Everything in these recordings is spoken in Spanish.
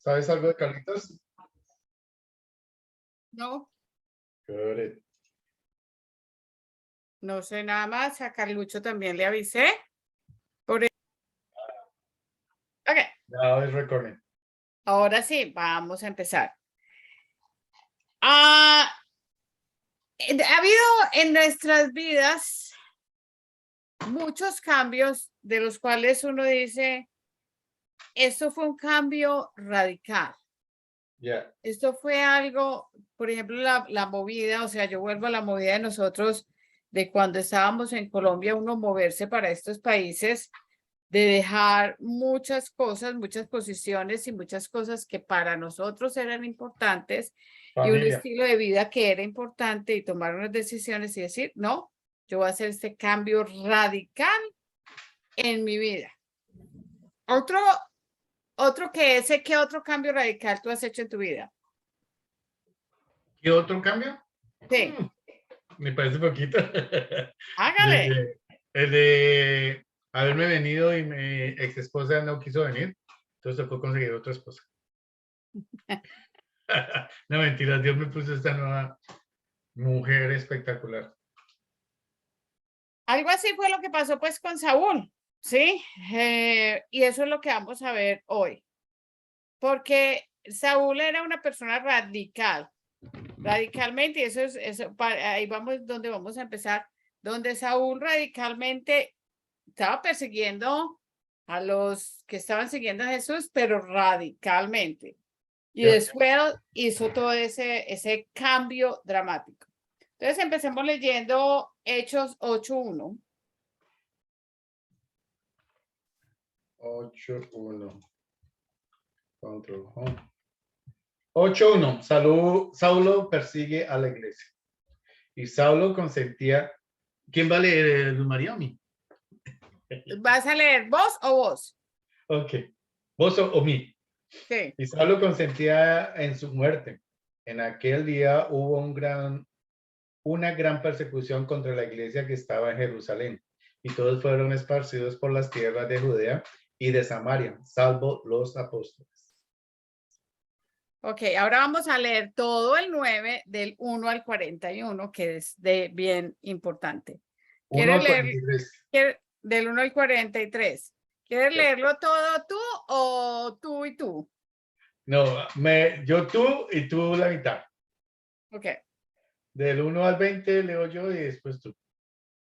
¿Sabes algo de Carlitos? No, Good. no sé nada más. A Carlucho también le avisé. Ok, Now it's recording. ahora sí, vamos a empezar. Ha habido en nuestras vidas muchos cambios de los cuales uno dice, esto fue un cambio radical. Yeah. Esto fue algo, por ejemplo, la movida, o sea, yo vuelvo a la movida de nosotros, de cuando estábamos en Colombia, uno moverse para estos países, de dejar muchas cosas, muchas posiciones y muchas cosas que para nosotros eran importantes y un Familia. estilo de vida que era importante y tomar unas decisiones y decir, no, yo voy a hacer este cambio radical en mi vida. Otro que ese, ¿qué otro cambio radical tú has hecho en tu vida? ¿Qué otro cambio? Sí, Me parece poquito. hágale. El de haberme venido y mi ex esposa no quiso venir. Entonces tocó conseguir otra esposa. No, mentira, Dios me puso esta nueva mujer espectacular. Algo así fue lo que pasó pues con Saúl, ¿sí? Y eso es lo que vamos a ver hoy. Porque Saúl era una persona radical, radicalmente, y eso es, ahí vamos donde vamos a empezar, donde Saúl radicalmente estaba persiguiendo a los que estaban siguiendo a Jesús, pero radicalmente. Y Yeah. después hizo todo ese cambio dramático. Entonces empecemos leyendo Hechos 8:1. 8-1. Control home. 8-1. Saulo persigue a la iglesia. Y Saulo consentía. ¿Quién va a leer, María o mí? ¿Vas a leer vos o vos? Ok. ¿Vos o mí? Sí. Y Saulo consentía en su muerte. En aquel día hubo una gran persecución contra la iglesia que estaba en Jerusalén, y todos fueron esparcidos por las tierras de Judea y de Samaria, salvo los apóstoles. Ok, ahora vamos a leer todo el 9 del 1 al 41, que es bien importante. 1 ¿Quieres al leer 43. del 1 al 43? ¿Quieres leerlo todo tú o tú y tú? No, yo tú y tú la mitad. Ok. Del 1 al 20 leo yo y después tú.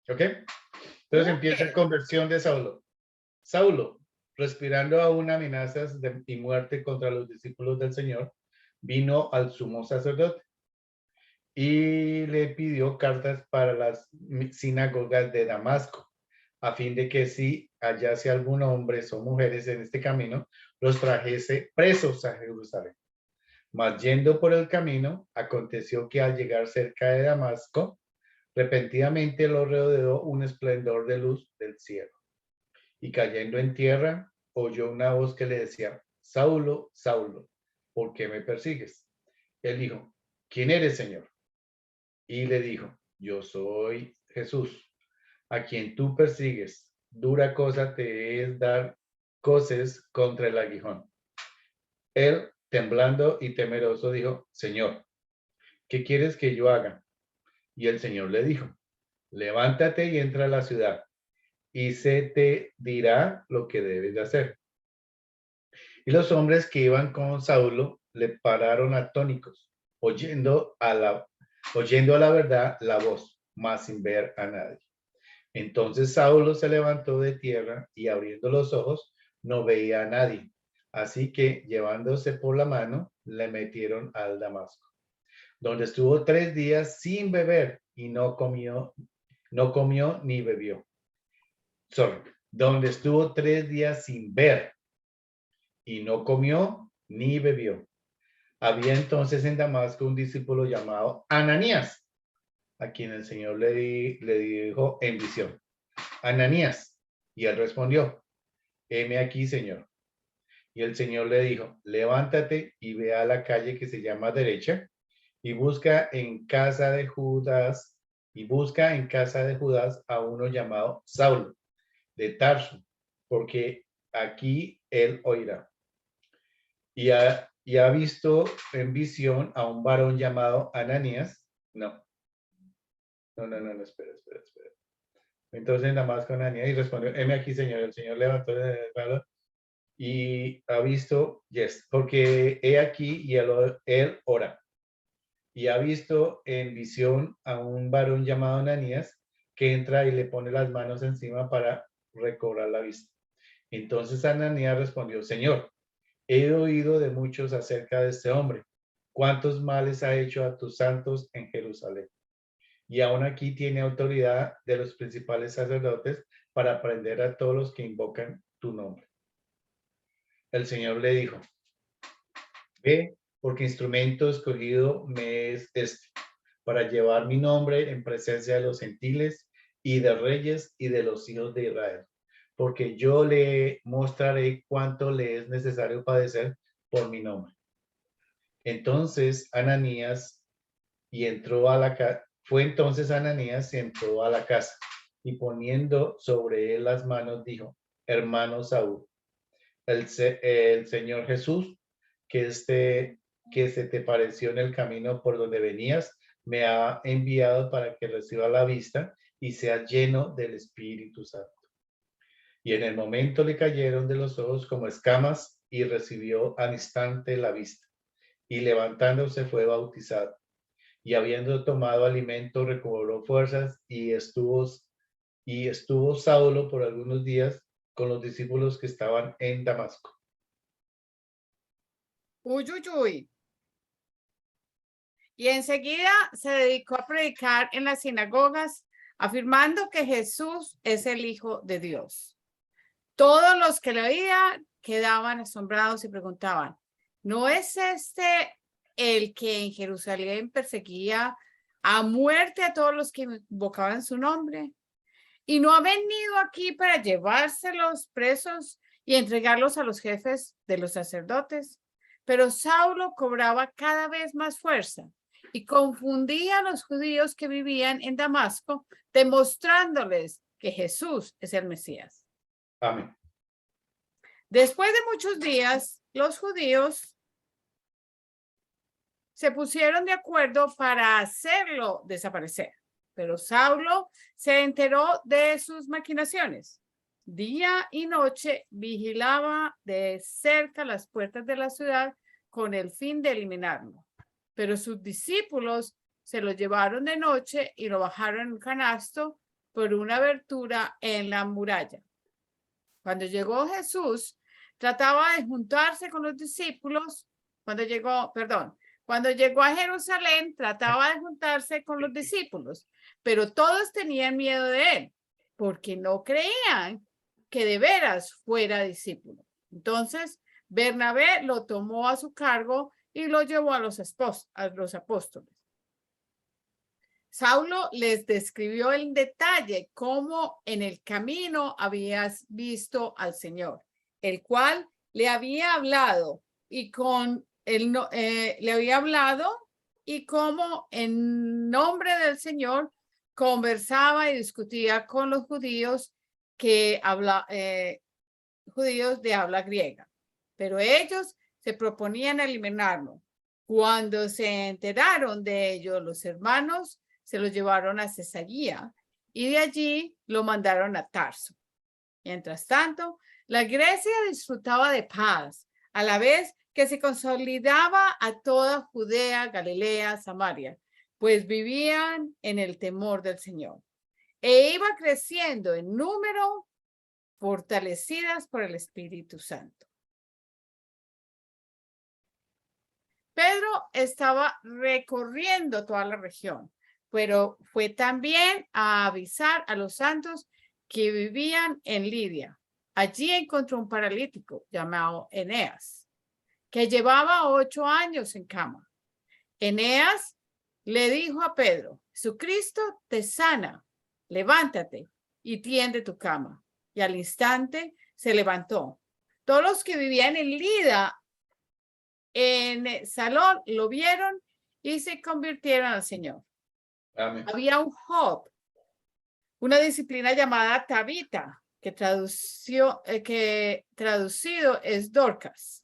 ¿Ok? Entonces empieza la conversión de Saulo. Saulo, respirando aún amenazas y muerte contra los discípulos del Señor, vino al sumo sacerdote y le pidió cartas para las sinagogas de Damasco, a fin de que si hallase algún hombre o mujeres en este camino, los trajese presos a Jerusalén. Mas yendo por el camino, aconteció que al llegar cerca de Damasco, repentinamente lo rodeó un esplendor de luz del cielo. Y cayendo en tierra, oyó una voz que le decía, Saulo, Saulo, ¿por qué me persigues? Él dijo, ¿quién eres, Señor? Y le dijo, yo soy Jesús, a quien tú persigues. Dura cosa te es dar coces contra el aguijón. Él, temblando y temeroso, dijo, Señor, ¿qué quieres que yo haga? Y el Señor le dijo, levántate y entra a la ciudad, y se te dirá lo que debes de hacer. Y los hombres que iban con Saulo le pararon atónicos, oyendo a la verdad la voz, mas sin ver a nadie. Entonces Saulo se levantó de tierra y abriendo los ojos no veía a nadie. Así que llevándose por la mano, le metieron al Damasco, donde estuvo 3 días sin beber y no comió ni bebió. Donde estuvo 3 días sin ver y no comió ni bebió. Había entonces en Damasco un discípulo llamado Ananías, a quien el Señor le dijo en visión, Ananías, y él respondió, heme aquí, Señor. Y el Señor le dijo, levántate y ve a la calle que se llama derecha y busca en casa de Judas a uno llamado Saulo de Tarso, porque aquí él oirá. y ha visto en visión a un varón llamado Ananías. No, espera. Entonces nada más con Ananías y respondió, heme aquí, Señor. El Señor levantó de espalda y ha visto, porque he aquí y él ora. Y ha visto en visión a un varón llamado Ananías que entra y le pone las manos encima para recobrar la vista. Entonces Ananías respondió, Señor, he oído de muchos acerca de este hombre, cuántos males ha hecho a tus santos en Jerusalén. Y aún aquí tiene autoridad de los principales sacerdotes para prender a todos los que invocan tu nombre. El Señor le dijo, ve, porque instrumento escogido me es este, para llevar mi nombre en presencia de los gentiles y de reyes y de los hijos de Israel, porque yo le mostraré cuánto le es necesario padecer por mi nombre. Entonces Ananías fue entonces Ananías y entró a la casa y poniendo sobre él las manos dijo, hermano Saúl, el Señor Jesús que se te pareció en el camino por donde venías, me ha enviado para que reciba la vista y sea lleno del Espíritu Santo. Y en el momento le cayeron de los ojos como escamas y recibió al instante la vista. Y levantándose fue bautizado. Y habiendo tomado alimento, recobró fuerzas y estuvo Saulo por algunos días con los discípulos que estaban en Damasco. Uy, uy, uy. Y enseguida se dedicó a predicar en las sinagogas, afirmando que Jesús es el Hijo de Dios. Todos los que lo oían quedaban asombrados y preguntaban, ¿no es este el que en Jerusalén perseguía a muerte a todos los que invocaban su nombre? ¿Y no ha venido aquí para llevárselos presos y entregarlos a los jefes de los sacerdotes? Pero Saulo cobraba cada vez más fuerza y confundía a los judíos que vivían en Damasco, demostrándoles que Jesús es el Mesías. Amén. Después de muchos días, los judíos se pusieron de acuerdo para hacerlo desaparecer, pero Saulo se enteró de sus maquinaciones. Día y noche vigilaba de cerca las puertas de la ciudad con el fin de eliminarlo. Pero sus discípulos se lo llevaron de noche y lo bajaron en un canasto por una abertura en la muralla. Cuando llegó Jesús, trataba de juntarse con los discípulos. Cuando llegó a Jerusalén, trataba de juntarse con los discípulos, pero todos tenían miedo de él, porque no creían que de veras fuera discípulo. Entonces, Bernabé lo tomó a su cargo y lo llevó a los apóstoles. Saulo les describió en detalle cómo en el camino habías visto al Señor, el cual le había hablado y cómo en nombre del Señor conversaba y discutía con los judíos judíos de habla griega, pero ellos se proponían eliminarlo. Cuando se enteraron de ello, los hermanos se lo llevaron a Cesarea y de allí lo mandaron a Tarso. Mientras tanto, la iglesia disfrutaba de paz, a la vez que se consolidaba a toda Judea, Galilea, Samaria, pues vivían en el temor del Señor. E iba creciendo en número, fortalecidas por el Espíritu Santo. Pedro estaba recorriendo toda la región, pero fue también a avisar a los santos que vivían en Lidia. Allí encontró un paralítico llamado Eneas, que llevaba 8 años en cama. Eneas le dijo a Pedro, Jesucristo te sana, levántate y tiende tu cama. Y al instante se levantó. Todos los que vivían en Lida, en el salón, lo vieron y se convirtieron al Señor. Amén. Había un Job, una disciplina llamada Tabita, que traducido es Dorcas.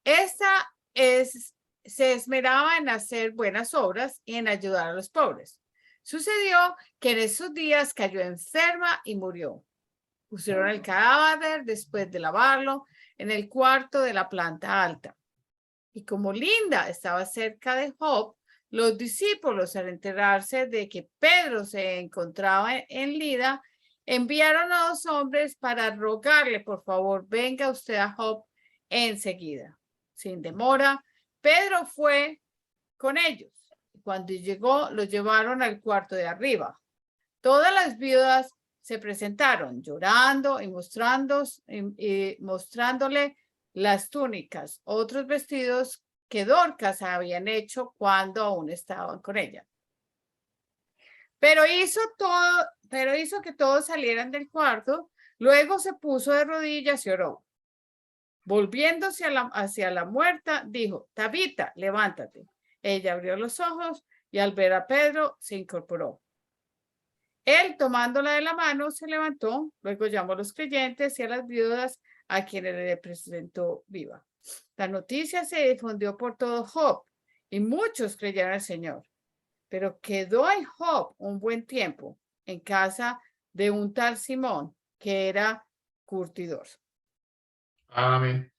se esmeraba en hacer buenas obras y en ayudar a los pobres. Sucedió que en esos días cayó enferma y murió. Pusieron el cadáver después de lavarlo en el cuarto de la planta alta. Y como Linda estaba cerca de Job, los discípulos, al enterarse de que Pedro se encontraba en Lida, enviaron a 2 hombres para rogarle, por favor, venga usted a Job enseguida. Sin demora, Pedro fue con ellos. Cuando llegó, los llevaron al cuarto de arriba. Todas las viudas se presentaron llorando y mostrándole las túnicas, otros vestidos que Dorcas habían hecho cuando aún estaban con ella. Pero hizo que todos salieran del cuarto, luego se puso de rodillas y oró. Volviéndose hacia la muerta, dijo, Tabita, levántate. Ella abrió los ojos y al ver a Pedro se incorporó. Él, tomándola de la mano, se levantó, luego llamó a los creyentes y a las viudas a quienes le presentó viva. La noticia se difundió por todo Job y muchos creyeron al Señor. Pero quedó en Job un buen tiempo en casa de un tal Simón, que era curtidor. Amén.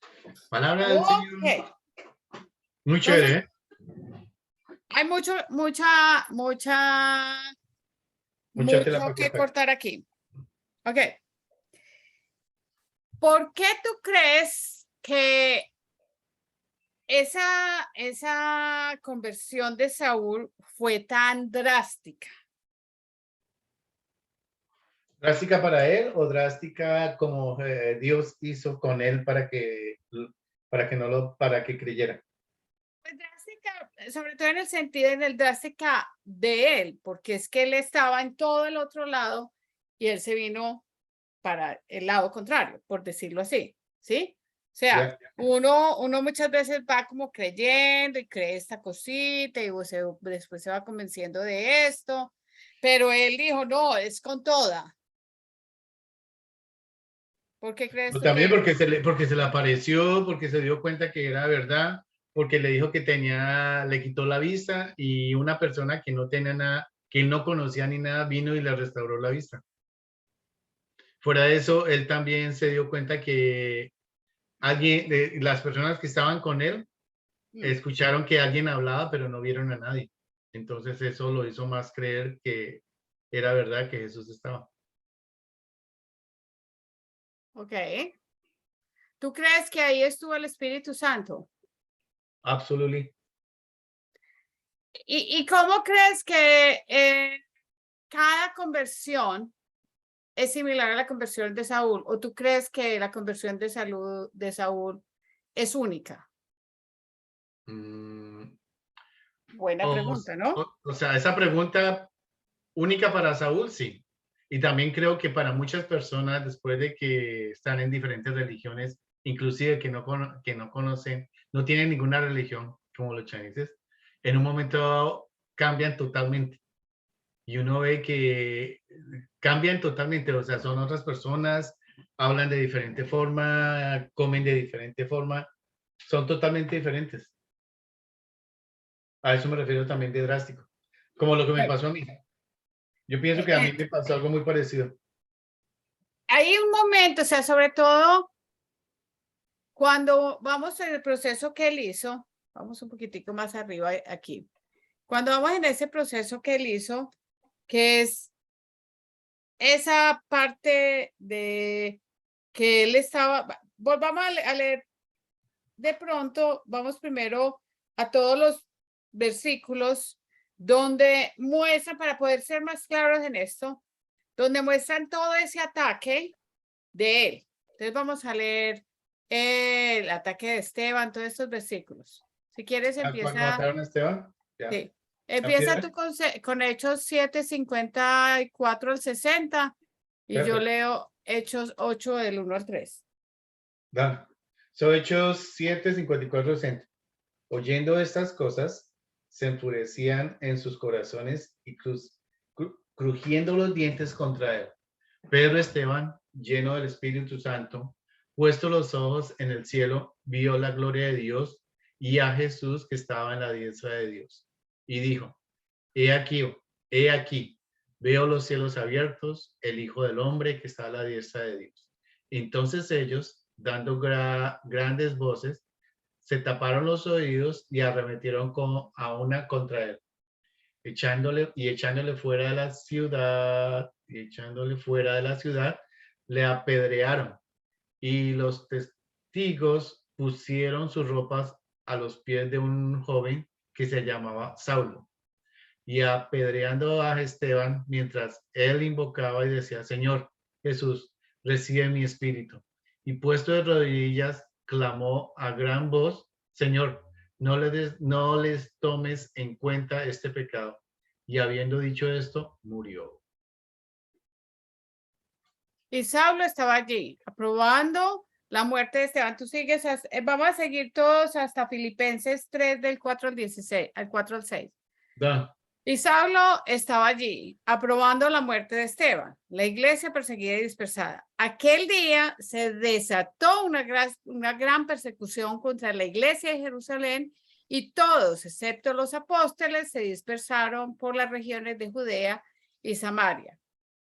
Palabra del Señor. Muy chévere, ¿eh? Hay mucho que cortar aquí. Ok. ¿Por qué tú crees que esa conversión de Saúl fue tan drástica? ¿Drástica para él o drástica como Dios hizo con él para que creyera? Pues drástica, sobre todo en el sentido drástica de él, porque es que él estaba en todo el otro lado y él se vino para el lado contrario, por decirlo así, ¿sí? O sea, uno muchas veces va como creyendo y cree esta cosita y después se va convenciendo de esto, pero él dijo, no, es con toda. ¿Por qué crees tú? También porque se le apareció, porque se dio cuenta que era verdad, porque le dijo que le quitó la vista y una persona que no tenía nada, que no conocía ni nada, vino y le restauró la vista. Fuera de eso, él también se dio cuenta que las personas que estaban con él, escucharon que alguien hablaba, pero no vieron a nadie. Entonces eso lo hizo más creer que era verdad que Jesús estaba. Ok. ¿Tú crees que ahí estuvo el Espíritu Santo? Absolutely. ¿Y cómo crees que cada conversión es similar a la conversión de Saúl? ¿O tú crees que la conversión de Saúl es única? Buena pregunta, ¿no? O sea, esa pregunta única para Saúl, sí. Y también creo que para muchas personas, después de que están en diferentes religiones, inclusive que no conocen, no tienen ninguna religión, como los chineses, en un momento dado cambian totalmente. Y uno ve que cambian totalmente, o sea, son otras personas, hablan de diferente forma, comen de diferente forma, son totalmente diferentes. A eso me refiero también de drástico, como lo que me pasó a mí. Yo pienso que a mí me pasó algo muy parecido. Hay un momento, o sea, sobre todo cuando vamos en el proceso que él hizo, vamos un poquitico más arriba aquí. Cuando vamos en ese proceso que él hizo, que es esa parte de que él estaba, volvamos a leer de pronto, vamos primero a todos los versículos donde muestran, para poder ser más claros en esto, donde muestran todo ese ataque de él. Entonces vamos a leer el ataque de Esteban, todos estos versículos. Si quieres, empieza. ¿Cuándo mataron a Esteban? Ya. Sí. Empieza tú con Hechos 7, 54 al 60 y perfecto. Yo leo Hechos 8 del 1 al 3. Dale. So, Hechos 7, 54 al 60. Oyendo estas cosas, se enfurecían en sus corazones y crujiendo los dientes contra él. Pedro y Esteban, lleno del Espíritu Santo, puesto los ojos en el cielo, vio la gloria de Dios y a Jesús que estaba en la diestra de Dios. Y dijo, he aquí, veo los cielos abiertos, el Hijo del Hombre que está a la diestra de Dios. Entonces ellos, dando grandes voces, se taparon los oídos y arremetieron a una contra él, echándole fuera de la ciudad, le apedrearon. Y los testigos pusieron sus ropas a los pies de un joven que se llamaba Saulo. Y apedreando a Esteban, mientras él invocaba y decía, Señor Jesús, recibe mi espíritu. Y puesto de rodillas, clamó a gran voz, Señor, no les tomes en cuenta este pecado. Y habiendo dicho esto, murió. Y Saulo estaba allí, aprobando la muerte de Esteban. Tú sigues, vamos a seguir todos hasta Filipenses 3, del 4 al 16, al 4 al 6. Da. Y Saulo estaba allí, aprobando la muerte de Esteban, la iglesia perseguida y dispersada. Aquel día se desató una gran persecución contra la iglesia de Jerusalén y todos, excepto los apóstoles, se dispersaron por las regiones de Judea y Samaria.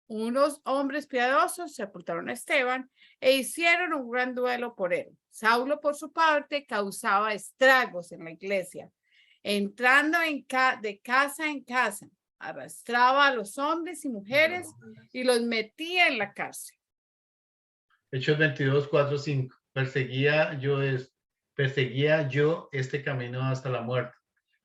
Unos hombres piadosos sepultaron a Esteban e hicieron un gran duelo por él. Saulo, por su parte, causaba estragos en la iglesia, entrando de casa en casa, arrastraba a los hombres y mujeres y los metía en la cárcel. Hechos 22, 4, 5. Perseguía yo este camino hasta la muerte,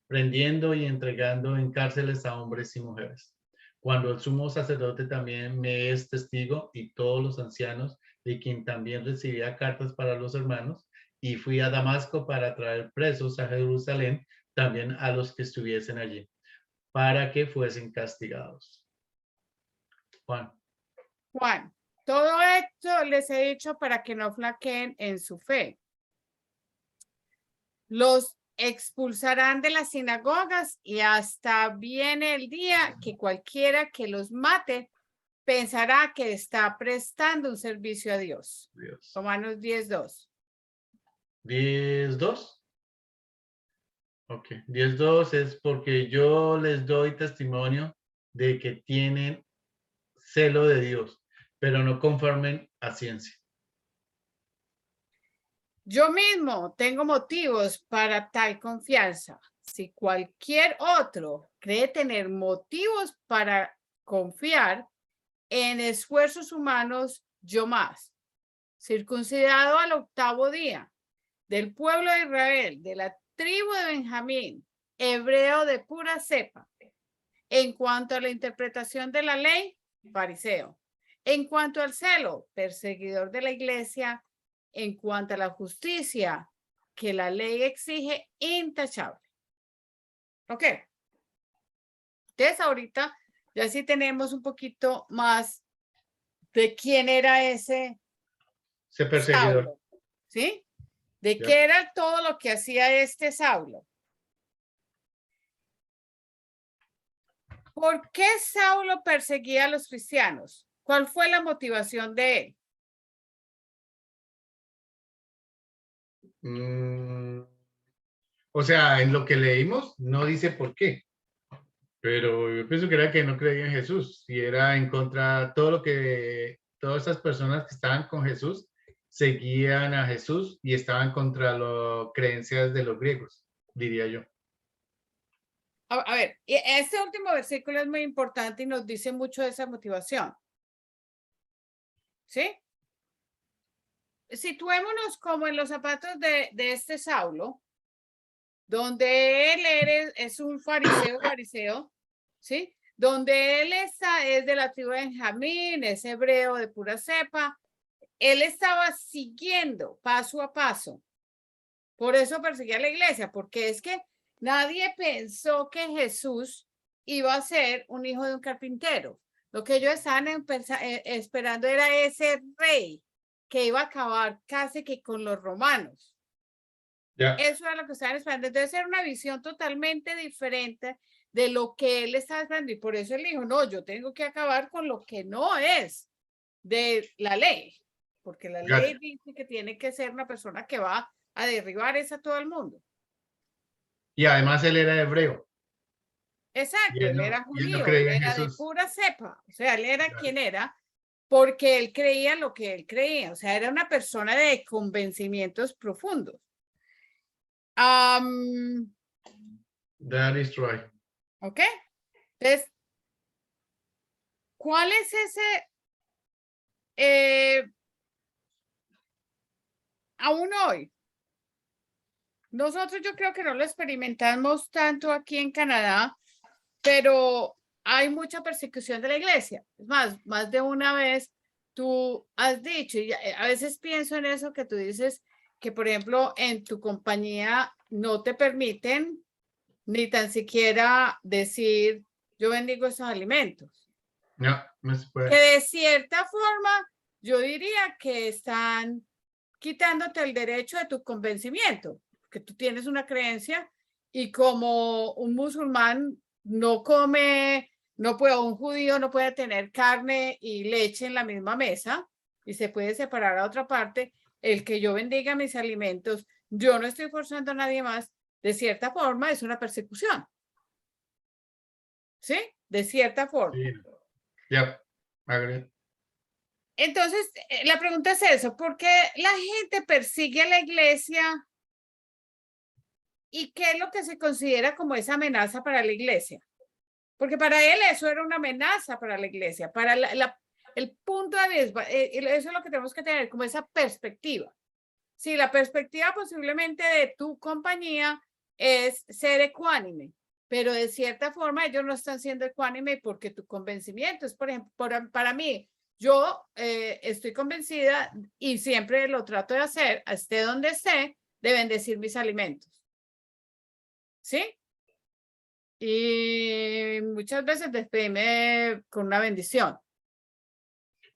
prendiendo y entregando en cárceles a hombres y mujeres. Cuando el sumo sacerdote también me es testigo y todos los ancianos, de quien también recibía cartas para los hermanos, y fui a Damasco para traer presos a Jerusalén también a los que estuviesen allí, para que fuesen castigados. Juan. Todo esto les he dicho para que no flaqueen en su fe. Los expulsarán de las sinagogas y hasta viene el día que cualquiera que los mate pensará que está prestando un servicio a Dios. Romanos 10:2. 10:2. Ok, 10:2 es porque yo les doy testimonio de que tienen celo de Dios, pero no conformen a ciencia. Yo mismo tengo motivos para tal confianza. Si cualquier otro cree tener motivos para confiar en esfuerzos humanos, yo más. Circuncidado al 8º día, del pueblo de Israel, de la tribu de Benjamín, hebreo de pura cepa. En cuanto a la interpretación de la ley, fariseo. En cuanto al celo, perseguidor de la iglesia. En cuanto a la justicia que la ley exige, intachable. Ok. Entonces ahorita ya sí tenemos un poquito más de quién era ese perseguidor. Saulo, ¿sí? De qué era todo lo que hacía este Saulo. ¿Por qué Saulo perseguía a los cristianos? ¿Cuál fue la motivación de él? O sea, en lo que leímos no dice por qué, pero yo pienso que era que no creía en Jesús y era en contra todas esas personas que estaban con Jesús seguían a Jesús y estaban contra las creencias de los griegos, diría yo. A ver, este último versículo es muy importante y nos dice mucho de esa motivación. ¿Sí? Situémonos como en los zapatos de este Saulo, donde él es un fariseo, ¿sí? Donde él es de la tribu de Benjamín, es hebreo de pura cepa. Él estaba siguiendo paso a paso. Por eso perseguía a la iglesia, porque es que nadie pensó que Jesús iba a ser un hijo de un carpintero. Lo que ellos estaban esperando era ese rey que iba a acabar casi que con los romanos. Eso era lo que estaban esperando. Entonces era una visión totalmente diferente de lo que él estaba esperando. Y por eso él dijo, no, yo tengo que acabar con lo que no es de la ley. porque la Gotcha. ley dice que tiene que ser una persona que va a derribar a todo el mundo. Y además él era hebreo. Exacto, él era Y él no judío, él creía en era de Jesús. pura cepa, o sea, él era Claro. quien era, porque él creía lo que él creía, o sea, era una persona de convencimientos profundos. That is right. ¿Ok? Entonces, ¿cuál es ese? Aún hoy, nosotros yo creo que no lo experimentamos tanto aquí en Canadá, pero hay mucha persecución de la iglesia. Es más de una vez tú has dicho, y a veces pienso en eso que tú dices, que por ejemplo en tu compañía no te permiten ni tan siquiera decir, yo bendigo esos alimentos. No, no se puede. Que de cierta forma yo diría que están quitándote el derecho de tu convencimiento, que tú tienes una creencia y como un musulmán no come, no puede, un judío no puede tener carne y leche en la misma mesa y se puede separar a otra parte, el que yo bendiga mis alimentos, yo no estoy forzando a nadie más, de cierta forma es una persecución. ¿Sí? De cierta forma. Sí. Yeah, agree. Entonces, la pregunta es eso, ¿por qué la gente persigue a la iglesia? ¿Y qué es lo que se considera como esa amenaza para la iglesia? Porque para él eso era una amenaza para la iglesia, para el punto de vista, eso es lo que tenemos que tener, como esa perspectiva. Si la perspectiva posiblemente de tu compañía es ser ecuánime, pero de cierta forma ellos no están siendo ecuánime porque tu convencimiento es, por ejemplo, para mí, yo estoy convencida y siempre lo trato de hacer, esté donde esté, de bendecir mis alimentos. ¿Sí? Y muchas veces despedirme con una bendición.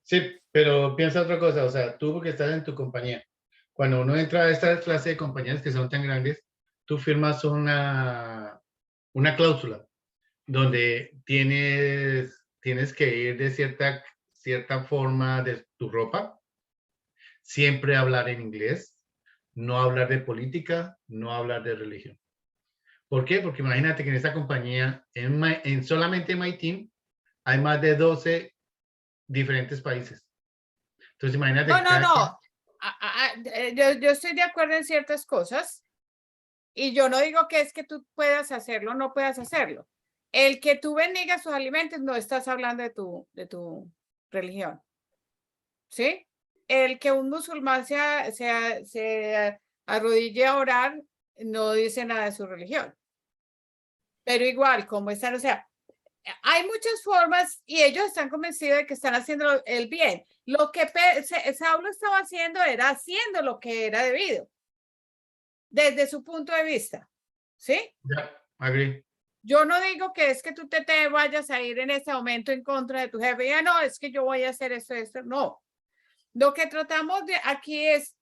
Sí, pero piensa otra cosa, o sea, tú porque estás en tu compañía, cuando uno entra a esta clase de compañías que son tan grandes, tú firmas una cláusula donde tienes que ir de cierta forma de tu ropa, siempre hablar en inglés, no hablar de política, no hablar de religión. ¿Por qué? Porque imagínate que en esta compañía, solamente en My Team, hay más de 12 diferentes países. Entonces, imagínate que No. Yo estoy de acuerdo en ciertas cosas y yo no digo que es que tú puedas hacerlo o no puedas hacerlo. El que tú bendigas sus alimentos no estás hablando de tu religión. ¿Sí? El que un musulmán se arrodille a orar no dice nada de su religión. Pero igual, como están, o sea, hay muchas formas y ellos están convencidos de que están haciendo el bien. Lo que Saulo estaba haciendo era haciendo lo que era debido, desde su punto de vista. ¿Sí? Yeah, agree. Yo no digo que es que tú te vayas a ir en este momento en contra de tu jefe. Ya no, es que yo voy a hacer esto. No. Lo que tratamos de aquí es,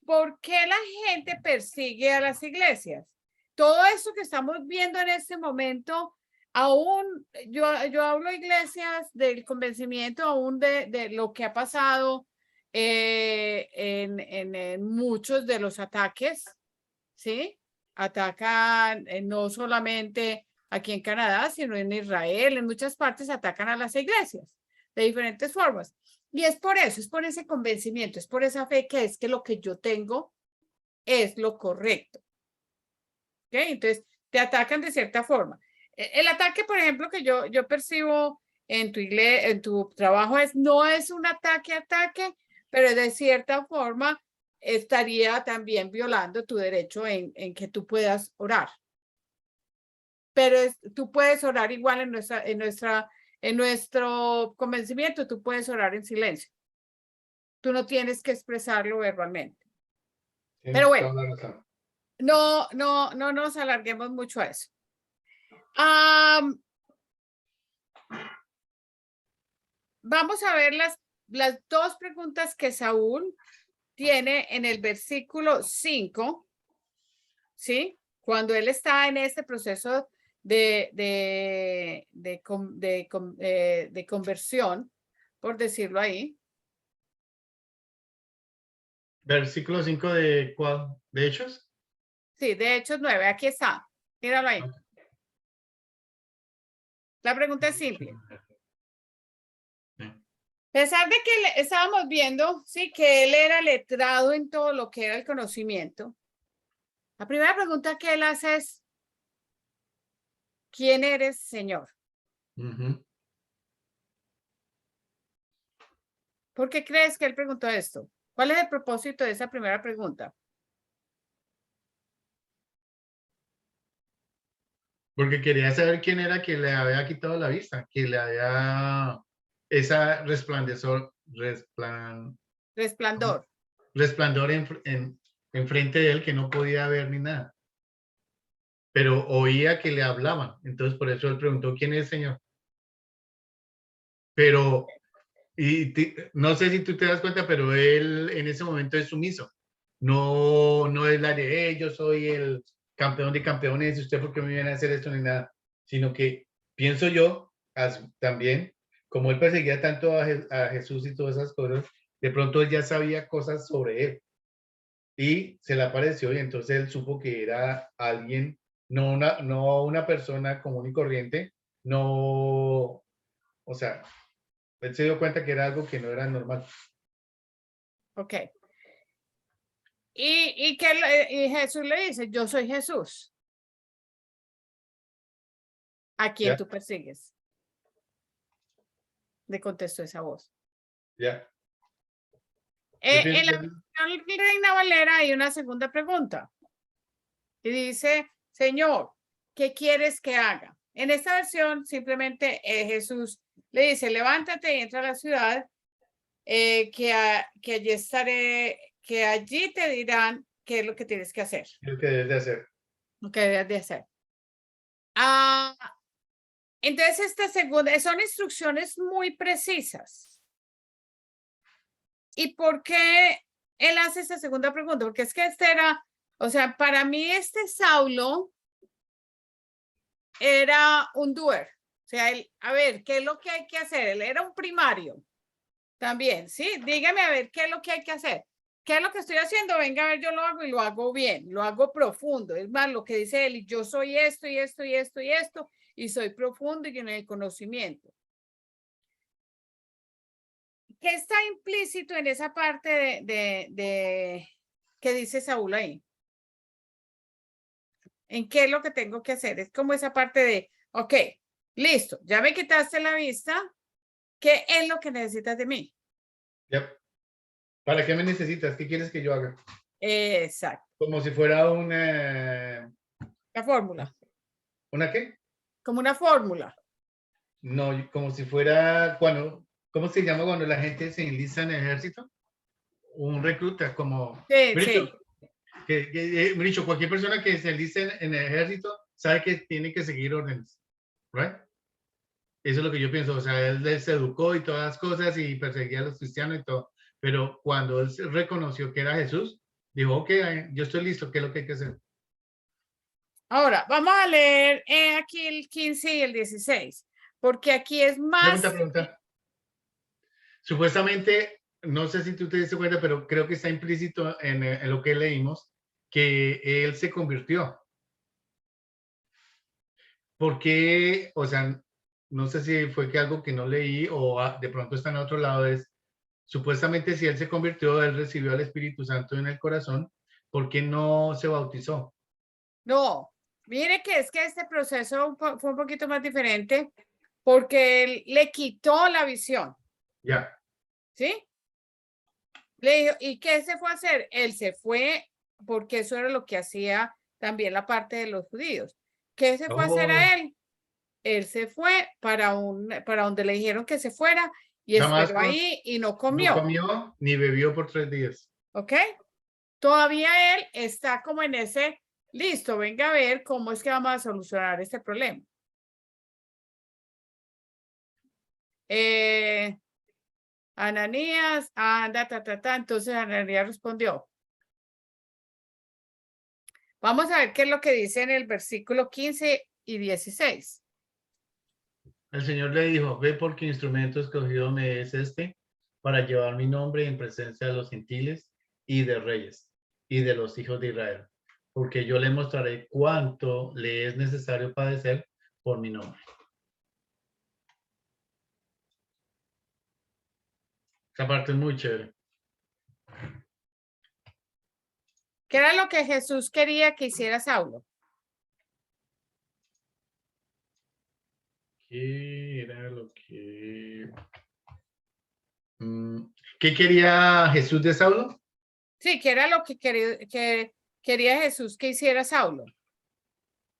¿por qué la gente persigue a las iglesias? Todo eso que estamos viendo en este momento, aún yo hablo iglesias del convencimiento, aún de lo que ha pasado en muchos de los ataques, ¿sí? Atacan no solamente aquí en Canadá, sino en Israel, en muchas partes atacan a las iglesias de diferentes formas. Y es por eso, es por ese convencimiento, es por esa fe que es que lo que yo tengo es lo correcto. ¿Ok? Entonces, te atacan de cierta forma. El ataque, por ejemplo, que yo percibo en tu iglesia, en tu trabajo, no es un ataque, pero de cierta forma estaría también violando tu derecho en que tú puedas orar. Pero tú puedes orar igual en nuestro convencimiento, tú puedes orar en silencio. Tú no tienes que expresarlo verbalmente. Pero bueno, no nos alarguemos mucho a eso. Vamos a ver las dos preguntas que Saúl tiene en el versículo 5, ¿sí? Cuando él está en este proceso de conversión, por decirlo ahí. Versículo 5 de ¿cuál? ¿De Hechos? Sí, de Hechos 9, aquí está. Míralo ahí. La pregunta es simple. Sí. A pesar de que estábamos viendo, sí, que él era letrado en todo lo que era el conocimiento, la primera pregunta que él hace es, ¿quién eres, Señor? Ujú. ¿Por qué crees que él preguntó esto? ¿Cuál es el propósito de esa primera pregunta? Porque quería saber quién era que le había quitado la vista, que le había esa Resplandor. resplandor en frente de él que no podía ver ni nada, pero oía que le hablaban. Entonces por eso él preguntó quién es el Señor. Pero no sé si tú te das cuenta, pero él en ese momento es sumiso. No, no es la de yo soy el campeón de campeones, usted por qué me viene a hacer esto ni nada, sino que pienso yo también, como él perseguía tanto a Jesús y todas esas cosas, de pronto él ya sabía cosas sobre él y se le apareció y entonces él supo que era alguien, no una persona común y corriente, no, o sea, él se dio cuenta que era algo que no era normal. Ok. Y Jesús le dice, yo soy Jesús, a quien Ya, tú persigues. Le contestó esa voz. ya. Yo En pienso la que versión Reina Valera hay una segunda pregunta. Y dice, Señor, ¿qué quieres que haga? En esta versión simplemente Jesús le dice, levántate y entra a la ciudad, que allí estaré, que allí te dirán qué es lo que tienes que hacer, lo que debes de hacer. lo que debes de hacer. Ah, entonces, esta segunda, son instrucciones muy precisas. ¿Y por qué él hace esta segunda pregunta? Porque es que este era, o sea, para mí este Saulo era un doer. O sea, él, a ver, ¿qué es lo que hay que hacer? Él era un primario también, ¿sí? Dígame a ver, ¿qué es lo que hay que hacer? ¿Qué es lo que estoy haciendo? Venga a ver, yo lo hago y lo hago bien, lo hago profundo. Es más, lo que dice él, y yo soy esto y esto y esto y esto, y soy profundo y en el conocimiento. ¿Qué está implícito en esa parte de que dice Saúl ahí? ¿En qué es lo que tengo que hacer? Es como esa parte de, ok, listo, ya me quitaste la vista, ¿qué es lo que necesitas de mí? Yep. ¿Para qué me necesitas? ¿Qué quieres que yo haga? Exacto, Como si fuera la fórmula, ¿una qué? como una fórmula. No, como si fuera cuando, ¿cómo se llama cuando la gente se enlista en el ejército? Un recluta, como, Sí, Bricho, sí. Bricho, cualquier persona que se enliste en el ejército sabe que tiene que seguir órdenes, ¿right? Eso es lo que yo pienso, o sea, él se educó y todas las cosas y perseguía a los cristianos y todo, pero cuando él reconoció que era Jesús, dijo, ok, yo estoy listo, ¿qué es lo que hay que hacer? Ahora, vamos a leer aquí el 15 y el 16, porque aquí es más... Pregunta. Supuestamente, no sé si tú te diste cuenta, pero creo que está implícito en lo que leímos, que él se convirtió. Porque, o sea, no sé si fue que algo que no leí o de pronto está en otro lado, es supuestamente si él se convirtió, él recibió al Espíritu Santo en el corazón, ¿por qué no se bautizó? No, mire que es que este proceso fue un poquito más diferente porque él le quitó la visión, Ya. ¿sí? Le dijo, ¿y qué se fue a hacer? Él se fue porque eso era lo que hacía también la parte de los judíos. ¿Qué se fue a hacer Oh, a él? Él se fue para donde le dijeron que se fuera y esperó Damasco ahí y no no comió, comió ni bebió por 3 días. ¿ok? Todavía él está como en ese, listo, venga a ver cómo es que vamos a solucionar este problema. Ananías, anda, entonces Ananías respondió. Vamos a ver qué es lo que dice en el versículo 15 y 16. El Señor le dijo, ve porque instrumento escogido me es este para llevar mi nombre en presencia de los gentiles y de reyes y de los hijos de Israel, porque yo le mostraré cuánto le es necesario padecer por mi nombre. Esa parte es muy chévere. ¿Qué era lo que Jesús quería que hiciera Saulo? ¿Qué era lo que... ¿Qué quería Jesús de Saulo? Sí, ¿qué era lo que quería Jesús que hiciera Saulo?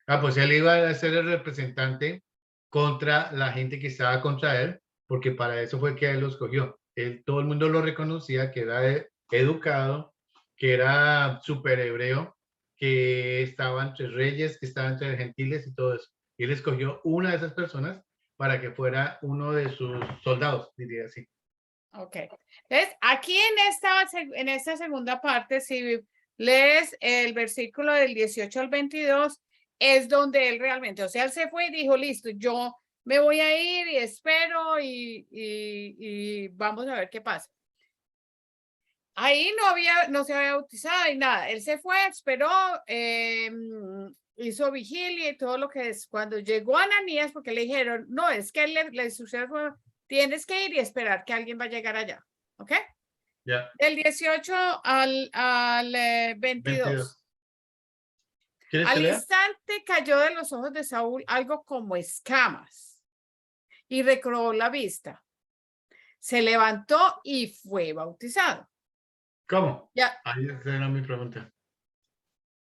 Ah, pues él iba a ser el representante contra la gente que estaba contra él, porque para eso fue que él lo escogió. Todo el mundo lo reconocía, que era educado, que era súper hebreo, que estaba entre reyes, que estaba entre gentiles y todo eso. Y él escogió una de esas personas para que fuera uno de sus soldados, diría así. Ok. Entonces, aquí en esta segunda parte, si lees el versículo del 18 al 22, es donde él realmente, o sea, él se fue y dijo, listo, yo me voy a ir y espero y vamos a ver qué pasa. Ahí no se había bautizado y nada. Él se fue, esperó, hizo vigilia y todo lo que es. Cuando llegó Ananías, porque le dijeron, no, es que él le sucedió, tienes que ir y esperar que alguien va a llegar allá. ¿Ok? Ya. Del 18 al 22. 22. ¿Quieres que Al lea? instante cayó de los ojos de Saúl algo como escamas y recobró la vista. Se levantó y fue bautizado. ¿Cómo? Ya, Ahí era mi pregunta.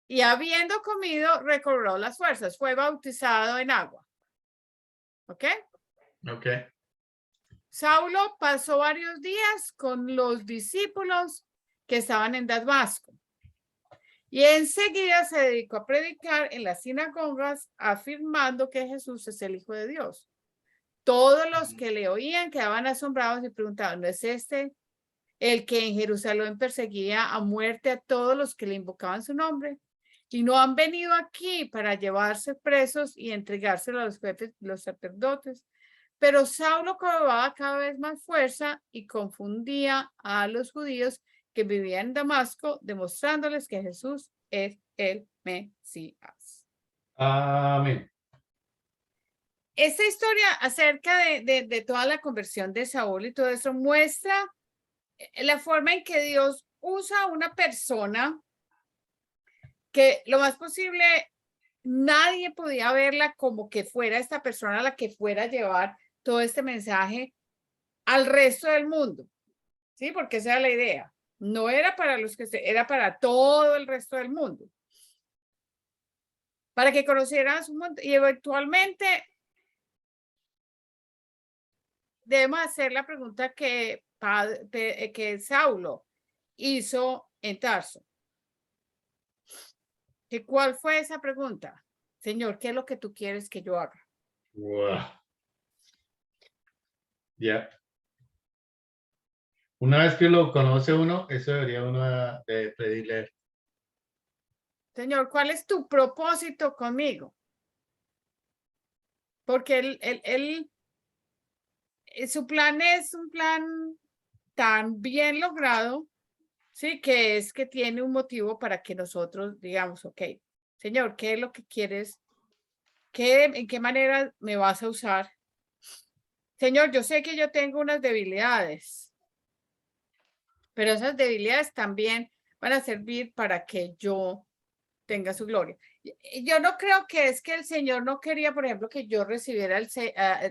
y habiendo comido, recobró las fuerzas. Fue bautizado en agua. ¿Ok? Ok. Saulo pasó varios días con los discípulos que estaban en Damasco. Y enseguida se dedicó a predicar en las sinagogas, afirmando que Jesús es el Hijo de Dios. Todos los que le oían quedaban asombrados y preguntaban, ¿no es este el que en Jerusalén perseguía a muerte a todos los que le invocaban su nombre? Y no han venido aquí para llevarse presos y entregárselo a los jefes, los sacerdotes. Pero Saulo cobraba cada vez más fuerza y confundía a los judíos que vivían en Damasco, demostrándoles que Jesús es el Mesías. Amén. Esta historia acerca de toda la conversión de Saúl y todo eso muestra la forma en que Dios usa a una persona que lo más posible nadie podía verla como que fuera esta persona la que fuera a llevar todo este mensaje al resto del mundo, ¿sí? Porque esa era la idea. No era para los que era para todo el resto del mundo. Para que conocieran su mundo y eventualmente debemos hacer la pregunta que Saulo hizo en Tarso. ¿Cuál fue esa pregunta? Señor, ¿qué es lo que tú quieres que yo haga? Wow. Ya. Una vez que lo conoce uno, eso debería uno de pedirle. Señor, ¿cuál es tu propósito conmigo? Porque su plan es un plan tan bien logrado, sí, que es que tiene un motivo para que nosotros digamos, ok, Señor, ¿qué es lo que quieres? ¿En qué manera me vas a usar? Señor, yo sé que yo tengo unas debilidades, pero esas debilidades también van a servir para que yo tenga su gloria. Yo no creo que es que el Señor no quería, por ejemplo, que yo recibiera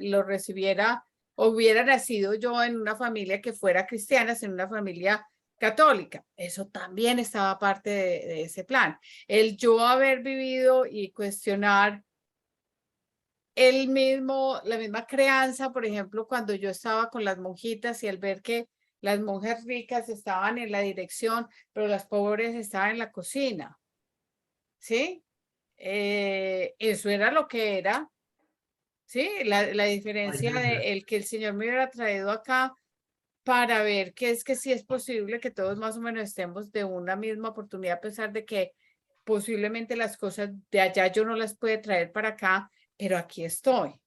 lo recibiera o hubiera nacido yo en una familia que fuera cristiana, en una familia católica. Eso también estaba parte de ese plan. El yo haber vivido y cuestionar la misma crianza, por ejemplo, cuando yo estaba con las monjitas y al ver que las monjas ricas estaban en la dirección, pero las pobres estaban en la cocina. ¿Sí? Eso era lo que era, ¿sí? La diferencia de el que el Señor me hubiera traído acá para ver que es que sí es posible que todos más o menos estemos de una misma oportunidad, a pesar de que posiblemente las cosas de allá yo no las puedo traer para acá, pero aquí estoy.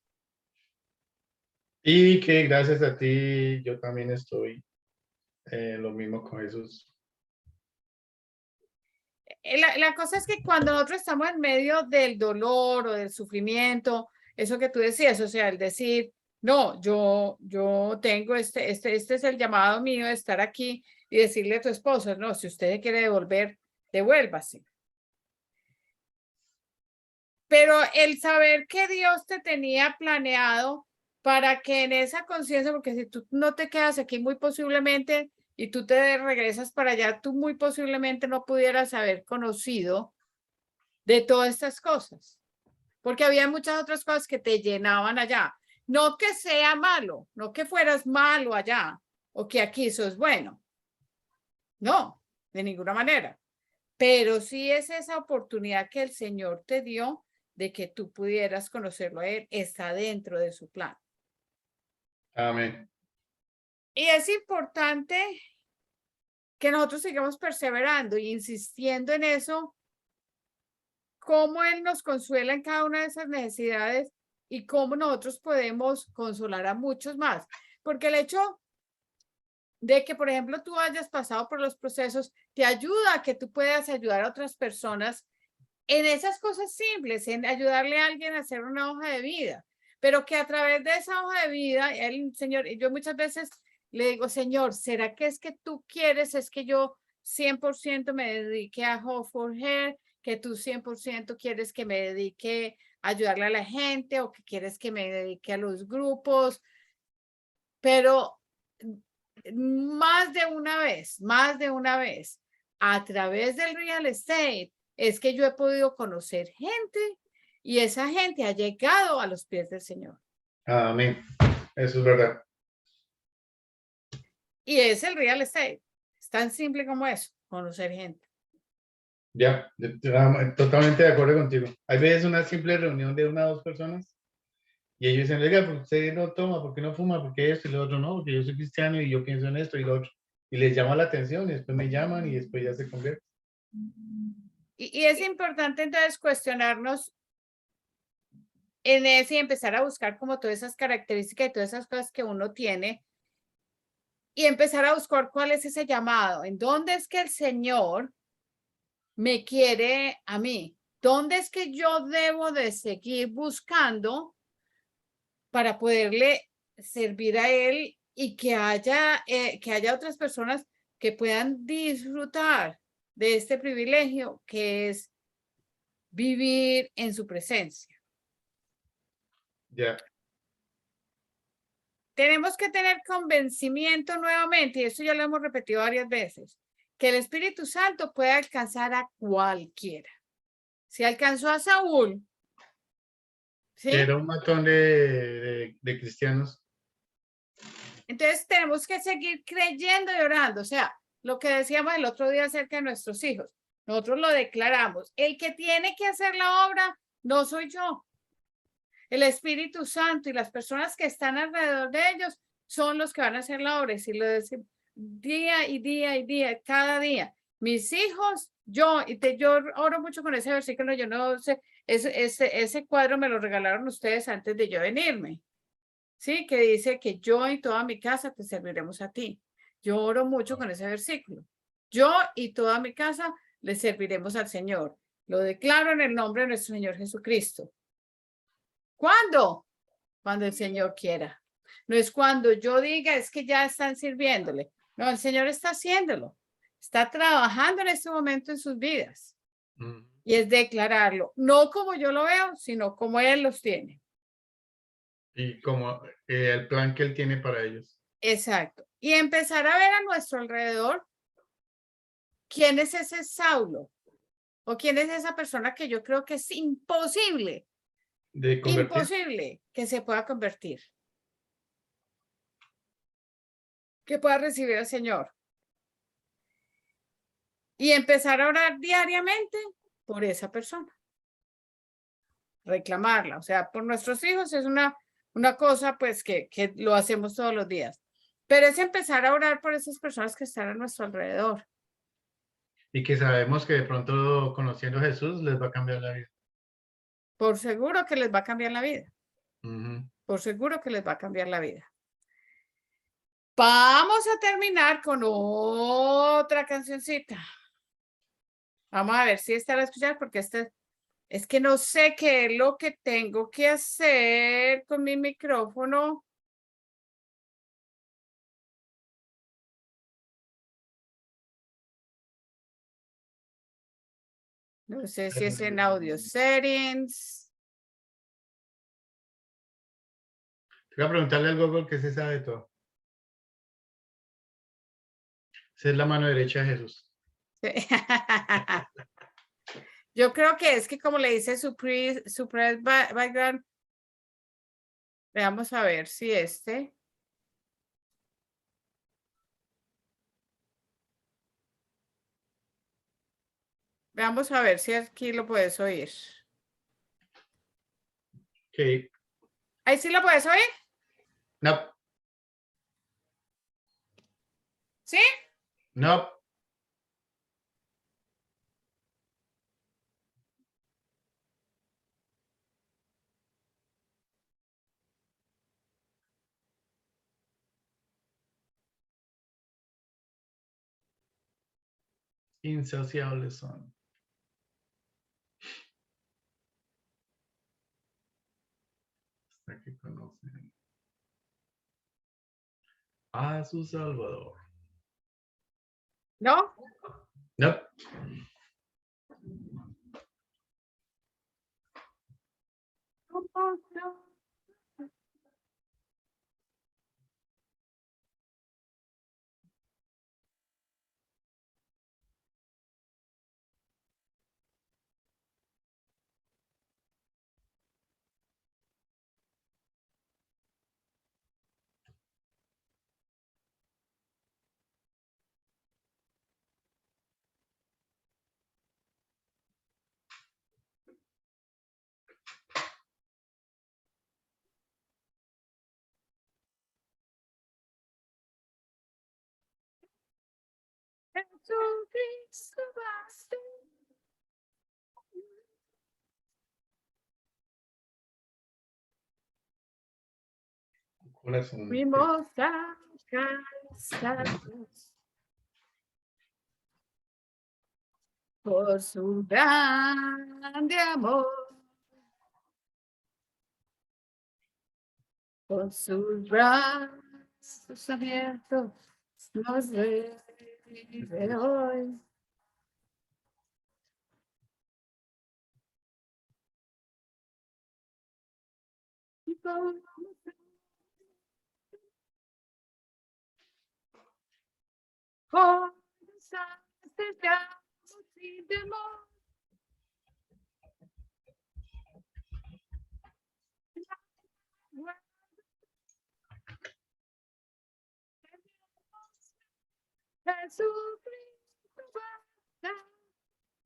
Y que gracias a ti yo también estoy lo mismo con Jesús. la cosa es que cuando nosotros estamos en medio del dolor o del sufrimiento, eso que tú decías, o sea, el decir, no, yo tengo este es el llamado mío de estar aquí y decirle a tu esposo, no, si usted quiere devolver, devuélvase. Pero el saber que Dios te tenía planeado para que en esa conciencia, porque si tú no te quedas aquí muy posiblemente y tú te regresas para allá, tú muy posiblemente no pudieras haber conocido de todas estas cosas, porque había muchas otras cosas que te llenaban allá. No que sea malo, no que fueras malo allá o que aquí sos bueno. No, de ninguna manera. Pero sí es esa oportunidad que el Señor te dio de que tú pudieras conocerlo a Él, está dentro de su plan. Amén. Y es importante que nosotros sigamos perseverando y insistiendo en eso, cómo Él nos consuela en cada una de esas necesidades y cómo nosotros podemos consolar a muchos más. Porque el hecho de que, por ejemplo, tú hayas pasado por los procesos, te ayuda a que tú puedas ayudar a otras personas en esas cosas simples, en ayudarle a alguien a hacer una hoja de vida, pero que a través de esa hoja de vida, el Señor, yo muchas veces le digo, Señor, ¿será que es que tú quieres, es que yo 100% me dedique a Hope for Her, que tú 100% quieres que me dedique a ayudarle a la gente o que quieres que me dedique a los grupos? Pero más de una vez, a través del real estate, es que yo he podido conocer gente y esa gente ha llegado a los pies del Señor. Amén. Eso es verdad. Y es el real estate. Es tan simple como eso, conocer gente. Ya, totalmente de acuerdo contigo. Hay veces una simple reunión de una o dos personas y ellos dicen, oiga, ¿por qué usted no toma? ¿Por qué no fuma? ¿Por qué esto y lo otro? No, porque yo soy cristiano y yo pienso en esto y lo otro. Y les llama la atención y después me llaman y después ya se convierte. Y es importante entonces cuestionarnos en ese y empezar a buscar como todas esas características y todas esas cosas que uno tiene y empezar a buscar cuál es ese llamado, en dónde es que el Señor me quiere a mí, dónde es que yo debo de seguir buscando para poderle servir a Él y que haya otras personas que puedan disfrutar de este privilegio que es vivir en su presencia. Ya. Tenemos que tener convencimiento nuevamente, y eso ya lo hemos repetido varias veces, que el Espíritu Santo puede alcanzar a cualquiera. Si alcanzó a Saúl, ¿sí? Era un montón de cristianos. Entonces tenemos que seguir creyendo y orando. O sea, lo que decíamos el otro día acerca de nuestros hijos, nosotros lo declaramos. El que tiene que hacer la obra no soy yo. El Espíritu Santo y las personas que están alrededor de ellos son los que van a hacer la obra. Y si lo decimos día y día y día, cada día, mis hijos, yo oro mucho con ese versículo, yo no sé, ese cuadro me lo regalaron ustedes antes de yo venirme. Sí, que dice que yo y toda mi casa te serviremos a ti. Yo oro mucho con ese versículo. Yo y toda mi casa le serviremos al Señor. Lo declaro en el nombre de nuestro Señor Jesucristo. ¿Cuándo? Cuando el Señor quiera. No es cuando yo diga, es que ya están sirviéndole. No, el Señor está haciéndolo. Está trabajando en este momento en sus vidas. Y es declararlo, no como yo lo veo, sino como Él los tiene. Y como el plan que Él tiene para ellos. Exacto. Y empezar a ver a nuestro alrededor quién es ese Saulo o quién es esa persona que yo creo que es imposible que se pueda convertir, que pueda recibir al Señor. Y empezar a orar diariamente por esa persona. Reclamarla. O sea, por nuestros hijos es una cosa pues que lo hacemos todos los días. Pero es empezar a orar por esas personas que están a nuestro alrededor. Y que sabemos que de pronto conociendo a Jesús les va a cambiar la vida. Por seguro que les va a cambiar la vida. Uh-huh. Por seguro que les va a cambiar la vida. Vamos a terminar con otra cancioncita. Vamos a ver si esta la escuchar porque esta es que no sé qué es lo que tengo que hacer con mi micrófono. No sé si es en audio settings. Voy a preguntarle al Google que se sabe todo. Esa es la mano derecha de Jesús. Yo creo que es que como le dice suppress background, veamos a ver si este. Veamos a ver si aquí lo puedes oír. Ok. ¿Ahí sí lo puedes oír? No, ¿Sí? no. Insaciables son. Hasta que conocen a su Salvador. ¿No? No. Jesucristo basta. Corazón. Fuimos alcanzados por su grande amor, con sus brazos abiertos nos recibe hoy. Y con acercamos sin temor. Jesucristo basta,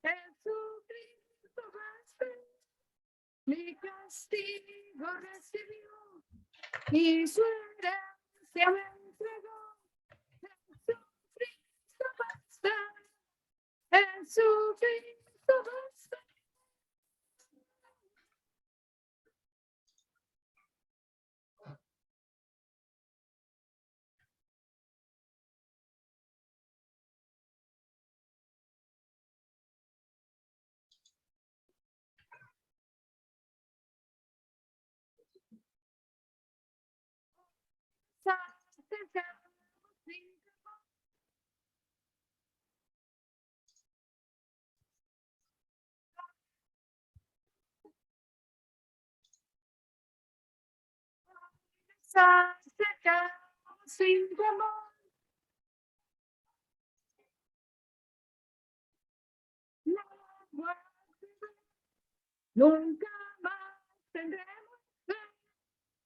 Jesucristo basta, mi castigo recibió y su herencia me entregó. Jesucristo basta, Jesucristo basta. Acercamos sin temor. Nunca más tendremos fe.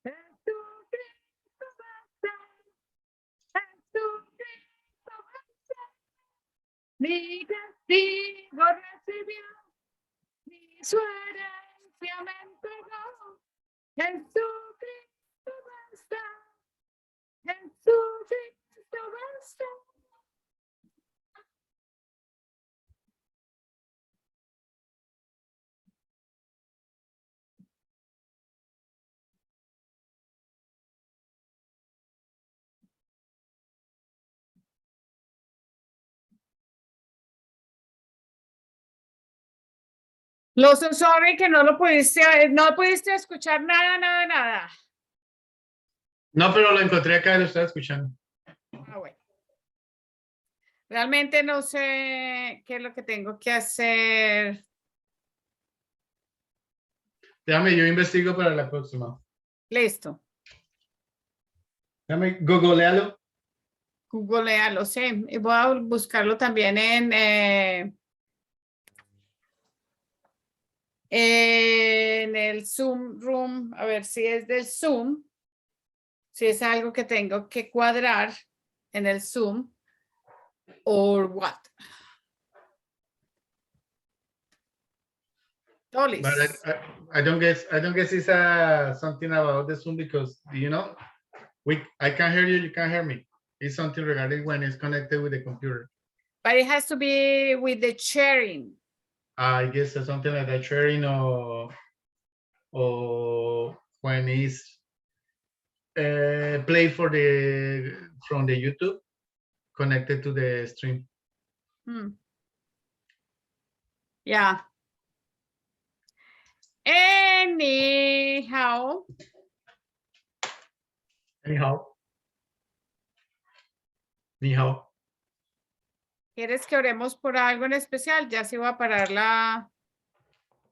Jesucristo basta, Jesucristo basta. Mi castigo recibió, mi su herencia me entregó. Jesucristo basta, Jesucristo basta. Lo so sorry que no pudiste escuchar nada. No, pero lo encontré acá, lo estaba escuchando. Ah, bueno. Realmente no sé qué es lo que tengo que hacer. Déjame, yo investigo para la próxima. Listo. Déjame, googlealo. Googlealo, sí. Y voy a buscarlo también en el Zoom Room, a ver si es del Zoom, si es algo que tengo que cuadrar en el Zoom or what. Todo But listo. I don't guess it's something about the Zoom because you know I can hear you can't hear me. It's something regarding when it's connected with the computer. But it has to be with the sharing. I guess it's something like that sharing or when it's play for from the YouTube connected to the stream. Yeah. Anyhow. Anyhow. ¿Quieres que oremos por algo en especial? Ya se va a parar la